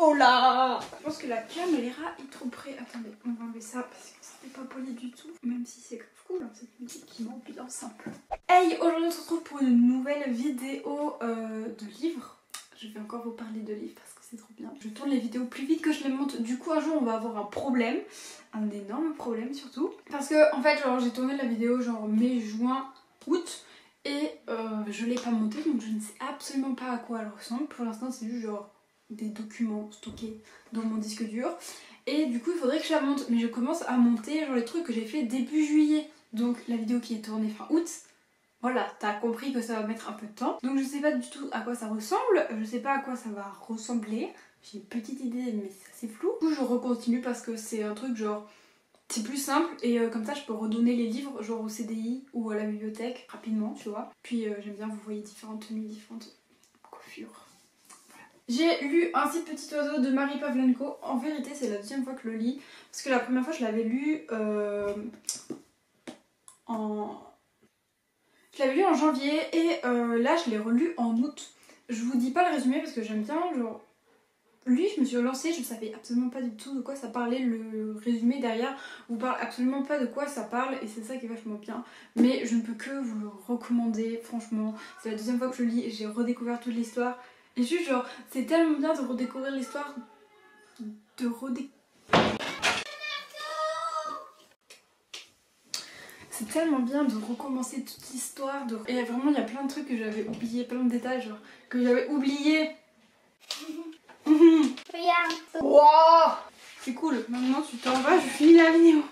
Oh là! Je pense que la caméra est trop près. Attendez, on va enlever ça parce que c'était pas poli du tout. Même si c'est cool, hein, c'est une musique qui m'ambiance un peu. Hey, aujourd'hui on se retrouve pour une nouvelle vidéo de livres. Je vais encore vous parler de livres parce que c'est trop bien. Je tourne les vidéos plus vite que je les monte. Du coup un jour on va avoir un problème. Un énorme problème surtout. Parce que en fait genre j'ai tourné la vidéo genre mai, juin, août. Et je l'ai pas montée donc je ne sais absolument pas à quoi elle ressemble. Pour l'instant c'est juste genre des documents stockés dans mon disque dur. Et du coup il faudrait que je la monte. Mais je commence à monter genre les trucs que j'ai fait début juillet. Donc la vidéo qui est tournée fin août. Voilà, t'as compris que ça va mettre un peu de temps. Donc je sais pas du tout à quoi ça ressemble. Je sais pas à quoi ça va ressembler. J'ai une petite idée mais c'est assez flou. Du coup je recontinue parce que c'est un truc genre... C'est plus simple et comme ça je peux redonner les livres genre au CDI ou à la bibliothèque rapidement tu vois. Puis j'aime bien vous voyez différentes tenues, différentes coiffures. Voilà. J'ai lu Un si petit oiseau de Marie Pavlenko. En vérité c'est la deuxième fois que je le lis. Parce que la première fois je l'avais lu Je l'avais lu en janvier et là je l'ai relu en août. Je vous dis pas le résumé parce que j'aime bien genre... Lui, je me suis relancée, je savais absolument pas du tout de quoi ça parlait, le résumé derrière vous parle absolument pas de quoi ça parle et c'est ça qui est vachement bien. Mais je ne peux que vous le recommander, franchement. C'est la deuxième fois que je le lis et j'ai redécouvert toute l'histoire. Et juste genre, c'est tellement bien de redécouvrir l'histoire, C'est tellement bien de recommencer toute l'histoire. Et vraiment, il y a plein de trucs que j'avais oubliés, plein de détails genre, que j'avais oubliés. Wow, c'est cool, maintenant tu t'en vas, je finis la vidéo.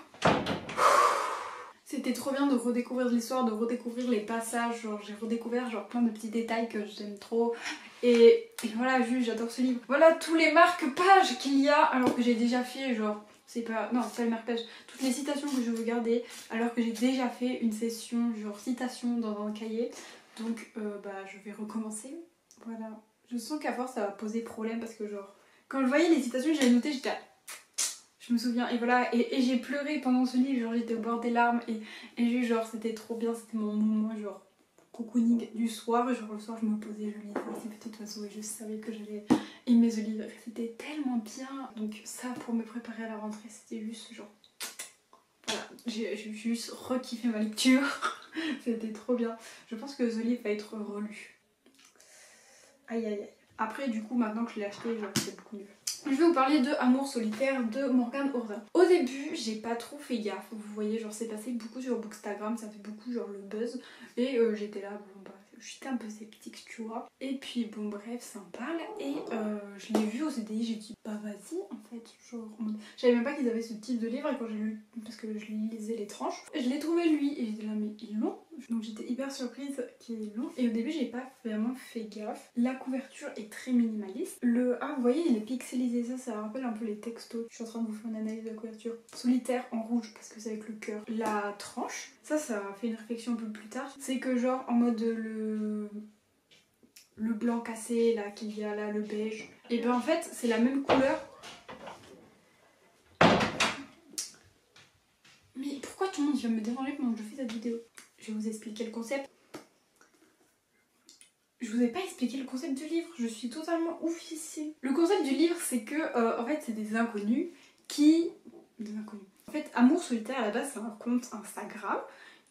C'était trop bien de redécouvrir l'histoire, de redécouvrir les passages, genre j'ai redécouvert genre plein de petits détails que j'aime trop. Et voilà, juste j'adore ce livre. Voilà tous les marque-pages qu'il y a alors que j'ai déjà fait genre... C'est pas... Non, c'est pas les marque-pages. Toutes les citations que je veux garder alors que j'ai déjà fait une session genre citation dans un cahier. Donc bah je vais recommencer. Voilà. Je sens qu'à force ça va poser problème parce que genre... Quand je voyais les citations que j'avais notées, j'étais... Je me souviens, et voilà, et j'ai pleuré pendant ce livre, genre j'étais au bord des larmes, et juste genre c'était trop bien, c'était mon moment genre cocooning du soir, et genre le soir je me posais, je lisais ces petits oiseaux, et je savais que j'allais aimer ce livre, et c'était tellement bien. Donc ça pour me préparer à la rentrée, c'était juste genre... Voilà, j'ai juste rekiffé ma lecture, c'était trop bien. Je pense que ce livre va être relu. Aïe aïe aïe. Après du coup maintenant que je l'ai acheté, genre c'est beaucoup mieux. Je vais vous parler de Amour solitaire de Morgane Hourda. Au début, j'ai pas trop fait gaffe. Vous voyez, genre c'est passé beaucoup sur Bookstagram, ça fait beaucoup genre le buzz. Et j'étais là, bon bah, j'étais un peu sceptique, tu vois. Et puis bon bref, ça me parle. Et je l'ai vu au CDI, j'ai dit bah vas-y en fait. Genre, je savais même pas qu'ils avaient ce type de livre et quand j'ai lu, parce que je lisais les tranches, je l'ai trouvé lui et j'étais là mais il est long. Donc j'étais hyper surprise qu'il est long. Et au début, j'ai pas vraiment fait gaffe. La couverture est très minimaliste. Ah vous voyez, il est pixelisé, ça rappelle un peu les textos. Je suis en train de vous faire une analyse de la couverture. Solitaire en rouge parce que c'est avec le cœur. La tranche, ça fait une réflexion un peu plus tard. C'est que genre en mode le blanc cassé là qu'il y a là, le beige. Et ben en fait c'est la même couleur. Mais pourquoi tout le monde vient me déranger pendant que je fais cette vidéo? Je vais vous expliquer le concept. Je vous ai pas expliqué le concept du livre, je suis totalement ouf ici. Le concept du livre c'est que en fait c'est des inconnus qui... Des inconnus. En fait Amour solitaire à la base c'est un compte Instagram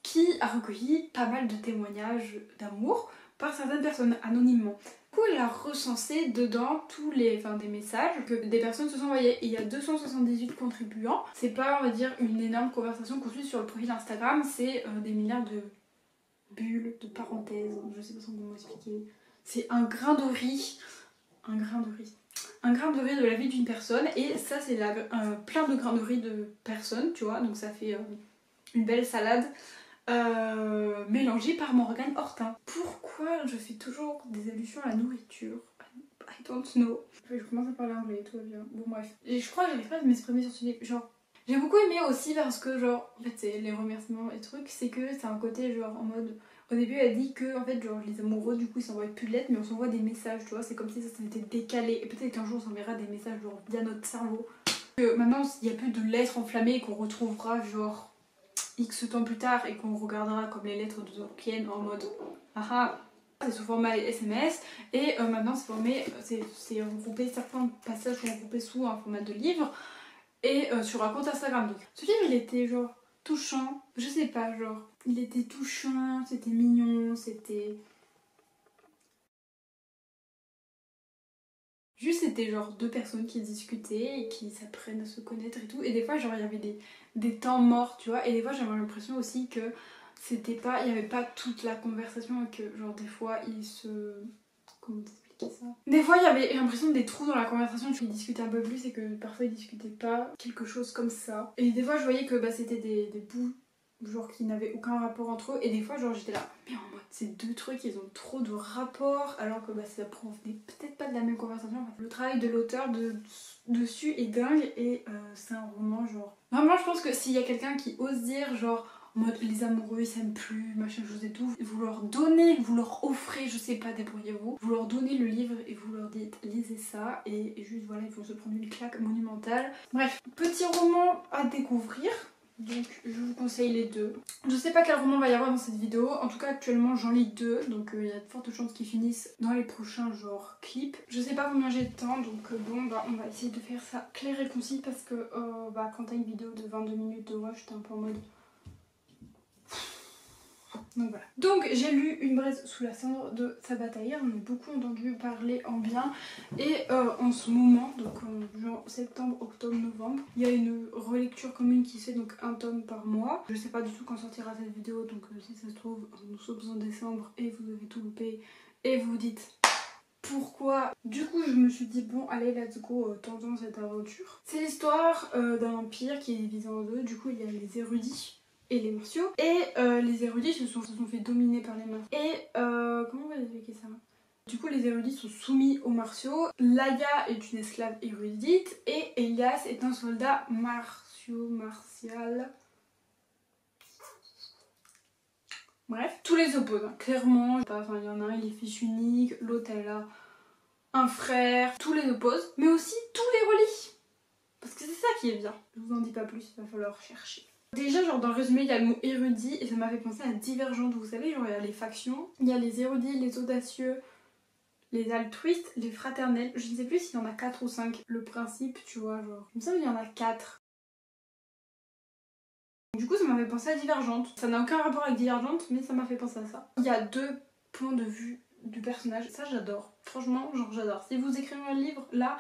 qui a recueilli pas mal de témoignages d'amour par certaines personnes anonymement. Du coup il a recensé dedans tous les des messages que des personnes se sont envoyés. Et il y a 278 contribuants. C'est pas on va dire une énorme conversation construite sur le profil Instagram, c'est des milliards de bulles, de parenthèses, je sais pas comment expliquer. C'est un grain de riz. Un grain de riz. Un grain de riz de la vie d'une personne. Et ça c'est plein de grains de riz de personnes, tu vois. Donc ça fait une belle salade. Mélangée par Morgane Hourda. Pourquoi je fais toujours des allusions à la nourriture? I don't know. Je commence à parler anglais, tout va bien. Bon bref. Et je crois que j'arrive pas à m'exprimer sur ce livre. Genre, j'ai beaucoup aimé aussi parce que genre, en fait c'est les remerciements et trucs, c'est que c'est un côté genre en mode... Au début elle dit que en fait genre les amoureux du coup ils s'envoient plus de lettres mais on s'envoie des messages, tu vois, c'est comme si ça s'était décalé. Et peut-être qu'un jour on s'enverra des messages genre via notre cerveau. Que maintenant il n'y a plus de lettres enflammées et qu'on retrouvera genre X temps plus tard et qu'on regardera comme les lettres de Tolkien en mode haha C'est sous format SMS et maintenant c'est regroupé, certains passages sont regroupés sous un format de livre et sur un compte Instagram. Donc ce livre il était genre touchant, je sais pas, genre il était touchant, c'était mignon, c'était... Juste c'était genre deux personnes qui discutaient et qui s'apprennent à se connaître et tout. Et des fois genre il y avait des temps morts, tu vois. Et des fois j'avais l'impression aussi que c'était pas... Il y avait pas toute la conversation et que genre des fois ils se... Comment t'expliquer ça? Des fois il y avait l'impression des trous dans la conversation, tu discutais un peu plus et que parfois ils discutaient pas, quelque chose comme ça. Et des fois je voyais que bah, c'était des bouts genre qui n'avaient aucun rapport entre eux et des fois genre j'étais là mais en mode ces deux trucs ils ont trop de rapport alors que bah ça provenait peut-être pas de la même conversation. Enfin, le travail de l'auteur dessus est dingue et c'est un roman genre vraiment je pense que s'il y a quelqu'un qui ose dire genre en mode les amoureux ils s'aiment plus machin chose et tout, vous leur donnez, vous leur offrez, je sais pas, débrouillez-vous, vous leur donnez le livre et vous leur dites lisez ça et juste voilà ils vont se prendre une claque monumentale. Bref, petit roman à découvrir. Donc je vous conseille les deux. Je sais pas quel roman va y avoir dans cette vidéo. En tout cas actuellement j'en lis deux. Donc il y a de fortes chances qu'ils finissent dans les prochains genre clips. Je sais pas combien j'ai de temps. Donc bon bah on va essayer de faire ça clair et concis. Parce que bah quand t'as une vidéo de 22 minutes de rush t'es un peu en mode... Donc voilà. Donc j'ai lu Une braise sous la cendre de Sabaa Tahir. On a beaucoup entendu parler en bien. Et en ce moment, donc en genre septembre, octobre, novembre, il y a une relecture commune qui se fait, donc un tome par mois. Je sais pas du tout quand sortira cette vidéo, donc si ça se trouve nous sommes en décembre et vous avez tout loupé et vous vous dites pourquoi. Du coup je me suis dit bon allez let's go, tentons cette aventure. C'est l'histoire d'un empire qui est divisé en deux. Du coup il y a les érudits et les martiaux. Et les érudits se sont fait dominer par les martiaux. Et comment on va expliquer ça? Du coup les érudits sont soumis aux martiaux. Laïa est une esclave érudite et Elias est un soldat martial. Bref, tous les opposent, hein. Clairement. Enfin, il y en a un, il est fils unique, l'autre elle a un frère. Tous les opposent, mais aussi tous les relient. Parce que c'est ça qui est bien. Je vous en dis pas plus, il va falloir chercher. Déjà genre dans le résumé il y a le mot érudit et ça m'a fait penser à Divergente, vous savez genre il y a les factions, il y a les érudits, les audacieux, les altruistes, les fraternels, je ne sais plus s'il y en a 4 ou 5, le principe tu vois genre, il me semble qu'il y en a 4. Du coup ça m'a fait penser à Divergente, ça n'a aucun rapport avec Divergente mais ça m'a fait penser à ça. Il y a deux points de vue du personnage, ça j'adore, franchement genre j'adore. Si vous écrivez un livre là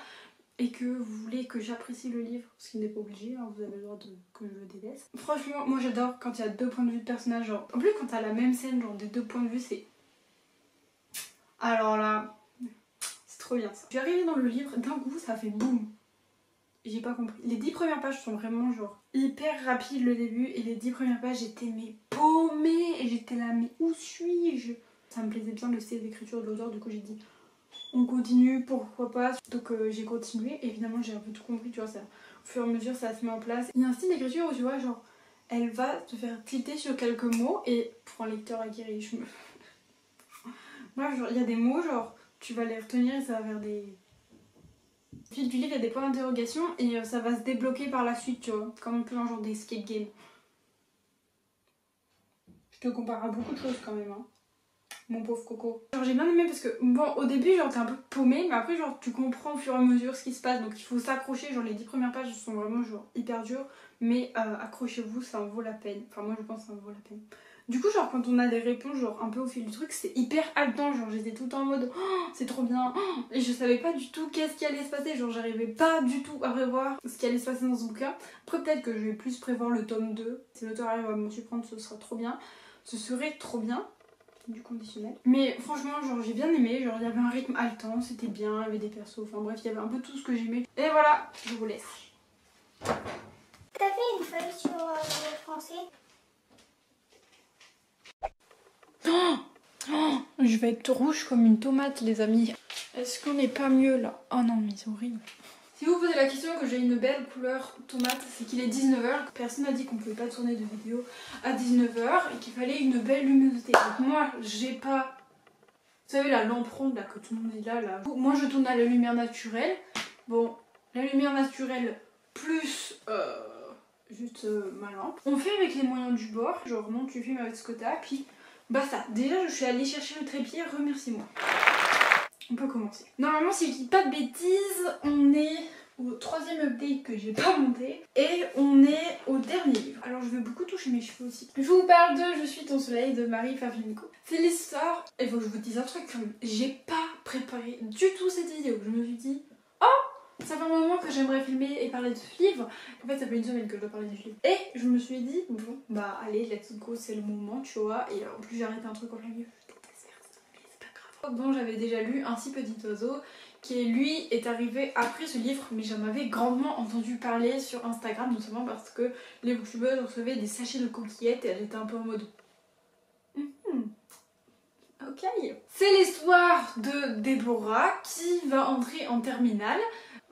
et que vous voulez que j'apprécie le livre, ce qui n'est pas obligé, hein, vous avez le droit que je le délaisse. Franchement, moi j'adore quand il y a deux points de vue de personnages, genre... En plus quand t'as la même scène, genre des deux points de vue, c'est... Alors là, c'est trop bien ça. Je suis arrivée dans le livre, d'un coup ça a fait boum. J'ai pas compris. Les 10 premières pages sont vraiment genre hyper rapides le début et les 10 premières pages j'étais mais paumée et j'étais là mais où suis-je? Ça me plaisait bien le style d'écriture de l'auteur, du coup j'ai dit... On continue, pourquoi pas. Donc j'ai continué, évidemment j'ai un peu tout compris, tu vois, ça, au fur et à mesure ça se met en place. Il y a un style d'écriture où tu vois, genre, elle va te faire tilter sur quelques mots et pour un lecteur aguerri, je me... Bref, genre, il y a des mots, genre, tu vas les retenir et ça va faire des... Au fil du livre, il y a des points d'interrogation et ça va se débloquer par la suite, tu vois, comme un peu un genre d'escape game. Je te compare à beaucoup de choses quand même, hein. Mon pauvre coco. Genre j'ai bien aimé parce que bon au début genre t'es un peu paumé mais après genre tu comprends au fur et à mesure ce qui se passe donc il faut s'accrocher, genre les 10 premières pages sont vraiment genre hyper dures mais accrochez-vous, ça en vaut la peine. Enfin moi je pense que ça en vaut la peine. Du coup genre quand on a des réponses genre un peu au fil du truc c'est hyper haletant, genre j'étais tout le temps en mode oh, c'est trop bien oh, et je savais pas du tout qu'est-ce qui allait se passer, genre j'arrivais pas du tout à prévoir ce qui allait se passer dans ce bouquin. Après peut-être que je vais plus prévoir le tome 2, si l'auteur arrive à me surprendre ce sera trop bien, ce serait trop bien. Du conditionnel. Mais franchement, genre j'ai bien aimé, genre il y avait un rythme haletant, c'était bien, il y avait des persos, enfin bref, il y avait un peu tout ce que j'aimais. Et voilà, je vous laisse. T'as fait une feuille sur le français? Je vais être rouge comme une tomate les amis. Est-ce qu'on n'est pas mieux là? Oh non mais c'est horrible. Si vous posez la question que j'ai une belle couleur tomate, c'est qu'il est 19h. Personne n'a dit qu'on pouvait pas tourner de vidéo à 19h et qu'il fallait une belle luminosité. Donc moi, j'ai pas... Vous savez la lampe ronde là que tout le monde dit là. Moi je tourne à la lumière naturelle. Bon, la lumière naturelle plus juste ma lampe. On fait avec les moyens du bord. Genre non tu filmes avec ce que t'as. Puis Bah ça, déjà je suis allée chercher le trépied, remercie-moi. On peut commencer. Normalement si je dis pas de bêtises, on est au 3e update que j'ai pas monté et on est au dernier livre. Alors je vais beaucoup toucher mes cheveux aussi. Je vous parle de Je suis ton soleil de Marie Pavlenko. C'est l'histoire, il faut que je vous dise un truc, j'ai pas préparé du tout cette vidéo. Je me suis dit, oh, ça fait un moment que j'aimerais filmer et parler de ce livre. En fait ça fait une semaine que je dois parler de ce livre. Et je me suis dit, bon bah allez let's go, c'est le moment tu vois. Et en plus j'ai arrêté un truc en plein milieu. Dont j'avais déjà lu Un si petit oiseau, qui lui est arrivé après ce livre, mais j'en avais grandement entendu parler sur Instagram, notamment parce que les booktubeuses recevaient des sachets de coquillettes et elles étaient un peu en mode ok. C'est l'histoire de Déborah qui va entrer en terminale.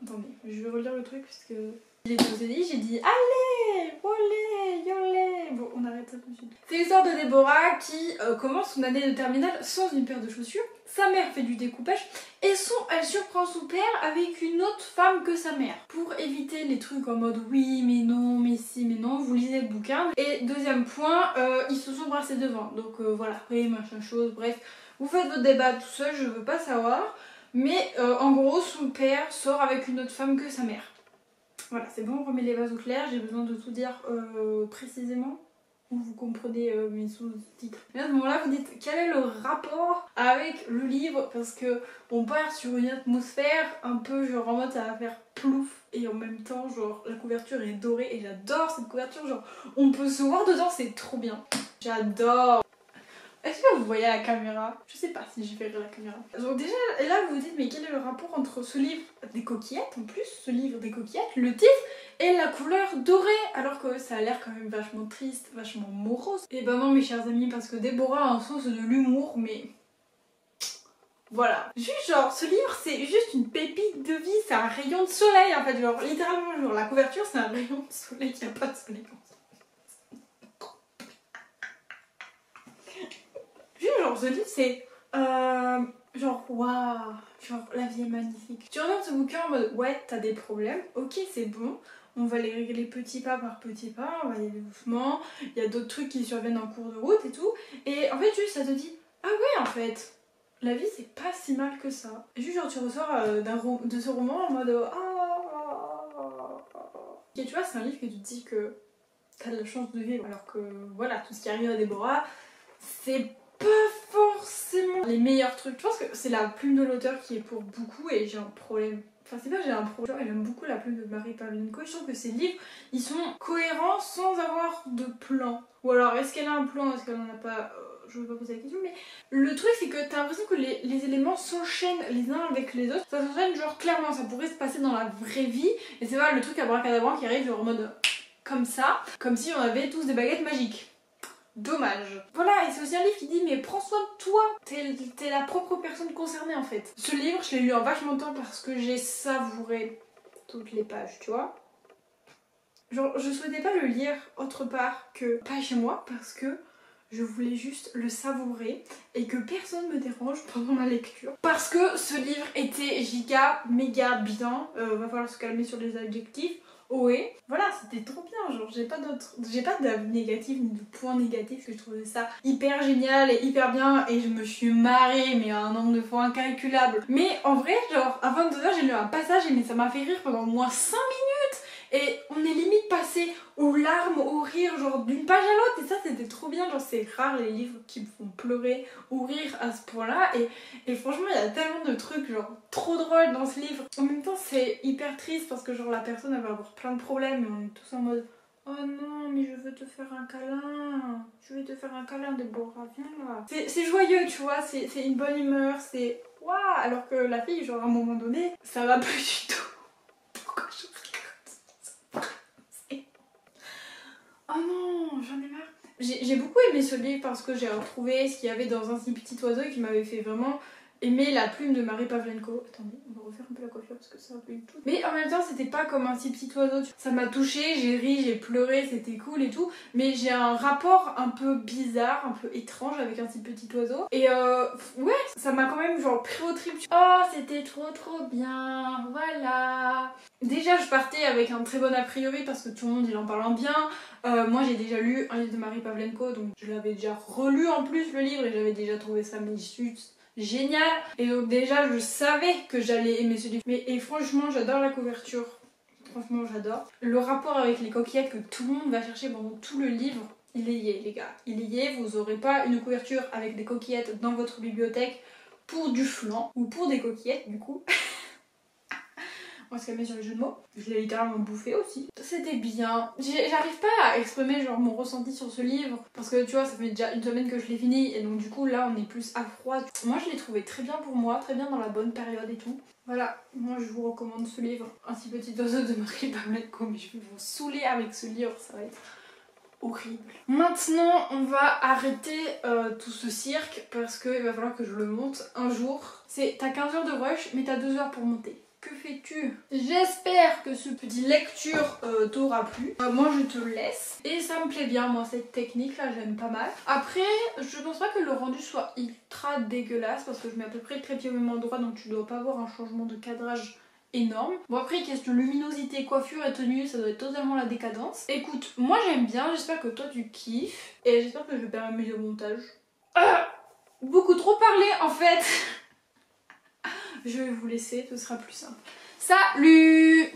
Attendez, je vais relire le truc parce que j'ai dit allez, olé, yolé. Bon, on arrête ça tout de suite. C'est l'histoire de Déborah qui commence son année de terminale sans une paire de chaussures. Sa mère fait du découpage et elle surprend son père avec une autre femme que sa mère. Pour éviter les trucs en mode oui mais non, mais si mais non, vous lisez le bouquin. Et deuxième point, ils se sont brassés devant. Donc voilà, oui machin chose, bref. Vous faites votre débat tout seul, je veux pas savoir. Mais en gros, son père sort avec une autre femme que sa mère. Voilà, c'est bon, on remet les vases au clair, j'ai besoin de tout dire précisément. Ou vous comprenez mes sous-titres. Et à ce moment-là, vous dites quel est le rapport avec le livre, parce que on part sur une atmosphère un peu genre en mode ça va faire plouf, et en même temps genre la couverture est dorée et j'adore cette couverture, genre on peut se voir dedans, c'est trop bien. J'adore. Est-ce que vous voyez la caméra? Je sais pas si je verrai la caméra. Donc déjà, là vous vous dites mais quel est le rapport entre ce livre des coquillettes, en plus, ce livre des coquillettes, le titre, et la couleur dorée, alors que ça a l'air quand même vachement triste, vachement morose. Et ben non mes chers amis, parce que Déborah a un sens de l'humour, mais... Voilà. Juste genre, ce livre c'est juste une pépite de vie, c'est un rayon de soleil en fait, genre littéralement, genre la couverture c'est un rayon de soleil, il n'y a pas de soleil. Genre ce livre c'est genre waouh, genre la vie est magnifique. Tu regardes ce bouquin en mode ouais t'as des problèmes, ok c'est bon, on va les régler petit pas par petit pas, on va y aller doucement, il y a d'autres trucs qui surviennent en cours de route et tout, et en fait juste ça te dit ah ouais en fait la vie c'est pas si mal que ça. Et juste genre tu ressors de ce roman en mode et tu vois c'est un livre que tu te dis que t'as de la chance de vivre, alors que voilà tout ce qui arrive à Déborah c'est pas forcément les meilleurs trucs. Je pense que c'est la plume de l'auteur qui est pour beaucoup et j'ai un problème. Enfin c'est pas que j'ai un problème, j'aime beaucoup la plume de Marie Pavlenko. Je trouve que ses livres, ils sont cohérents sans avoir de plan. Ou alors est-ce qu'elle a un plan, est-ce qu'elle en a pas, je veux pas poser la question, mais le truc c'est que t'as l'impression que les éléments s'enchaînent les uns avec les autres. Ça s'enchaîne genre clairement, ça pourrait se passer dans la vraie vie. Et c'est pas le truc abracadabra qui arrive genre en mode comme ça, comme si on avait tous des baguettes magiques. Dommage. Voilà, et c'est aussi un livre qui dit mais prends soin de toi, t'es la propre personne concernée en fait. Ce livre, je l'ai lu en vachement de temps parce que j'ai savouré toutes les pages, tu vois. Genre, je souhaitais pas le lire autre part que pas chez moi parce que je voulais juste le savourer et que personne me dérange pendant ma lecture. Parce que ce livre était giga, méga bien, va falloir se calmer sur les adjectifs. Ouais, voilà, c'était trop bien, genre j'ai pas d'avis négatif ni de points négatifs, que je trouvais ça hyper génial et hyper bien et je me suis marrée mais un nombre de fois incalculable. Mais en vrai, genre à 22h j'ai lu un passage et mais ça m'a fait rire pendant au moins 5 minutes et on est limite passé aux larmes, au rire, genre d'une page à l'autre et ça c'était trop bien, genre c'est rare les livres qui me font pleurer ou rire à ce point là et franchement il y a tellement de trucs genre trop drôles dans ce livre. En même temps c'est hyper triste parce que genre la personne elle va avoir plein de problèmes et on est tous en mode oh non mais je veux te faire un câlin, je vais te faire un câlin Déborah, viens là. C'est joyeux tu vois, c'est une bonne humeur, c'est waouh, alors que la fille genre à un moment donné ça va plus du tout. Pourquoi je oh non, j'en ai marre. J'ai beaucoup aimé ce livre parce que j'ai retrouvé ce qu'il y avait dans Un si petit oiseau et qui m'avait fait vraiment aimé la plume de Marie Pavlenko. Attendez, on va refaire un peu la coiffure parce que ça va plus du tout. Mais en même temps, c'était pas comme un si petit oiseau. Ça m'a touchée, j'ai ri, j'ai pleuré, c'était cool et tout. Mais j'ai un rapport un peu bizarre, un peu étrange avec un si petit oiseau. Et ouais, ça m'a quand même genre pris au trip. Oh, c'était trop bien, voilà. Déjà, je partais avec un très bon a priori parce que tout le monde il en parle bien. Moi j'ai déjà lu un livre de Marie Pavlenko, donc je l'avais déjà relu en plus le livre et j'avais déjà trouvé ça juste génial. Et donc déjà je savais que j'allais aimer ce livre. Et franchement j'adore la couverture, franchement j'adore. Le rapport avec les coquillettes que tout le monde va chercher pendant tout le livre, il est lié les gars, il est lié. Vous aurez pas une couverture avec des coquillettes dans votre bibliothèque pour du flan ou pour des coquillettes du coup. On va se calmer sur les jeux de mots. Je l'ai littéralement bouffé aussi. C'était bien. J'arrive pas à exprimer genre mon ressenti sur ce livre parce que tu vois ça fait déjà une semaine que je l'ai fini et donc du coup là on est plus à froid. Moi je l'ai trouvé très bien pour moi, très bien dans la bonne période et tout. Voilà, moi je vous recommande ce livre. Un si petit oiseau de Marie Pavlenko, mais je vais vous saouler avec ce livre, ça va être horrible. Maintenant on va arrêter tout ce cirque parce qu'il va falloir que je le monte un jour. T'as 15 heures de rush mais t'as 2 heures pour monter. Que fais-tu? J'espère que ce petit lecture t'aura plu. Moi je te laisse. Et ça me plaît bien moi cette technique là, j'aime pas mal. Après je pense pas que le rendu soit ultra dégueulasse parce que je mets à peu près le trépied au même endroit donc tu dois pas avoir un changement de cadrage énorme. Bon après question luminosité, coiffure et tenue ça doit être totalement la décadence. Écoute, moi j'aime bien, j'espère que toi tu kiffes. Et j'espère que je vais permettre le montage. Beaucoup trop parlé en fait. Je vais vous laisser, ce sera plus simple. Salut!